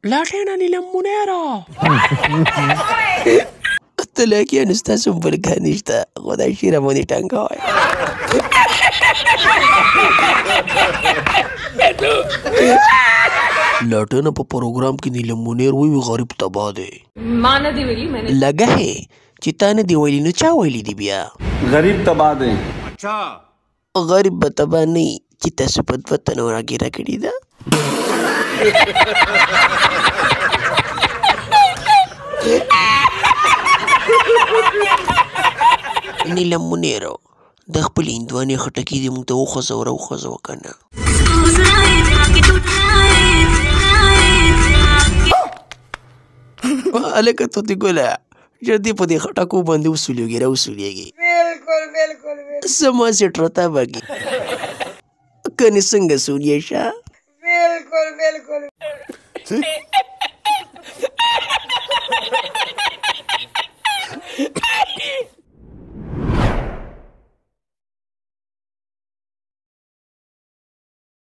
لا للمونيرو تلاقي أنا استاسم بالكانيشتا غدا شيرا موني تانكاي लाटन अब प्रोग्राम की नीलम मुनेर वही गरीब तबाह दे माना दिवेली मैंने लगा है चिता ने दिवाली नु चावली दिबिया गरीब तबाह दे अच्छा गरीब तबाह नहीं चिता सुपत पतन और आगे रखड़ी दा नीलम मुनेरो दखल इंदवानी खटकी दे मुंतो खज़ो करना अलग तो तिकोला जल्दी पदी खटाको बंदे उसूलियोगी बिल्कुल समाज से ट्रता बागी कनी संग सुनिए शा बिल्कुल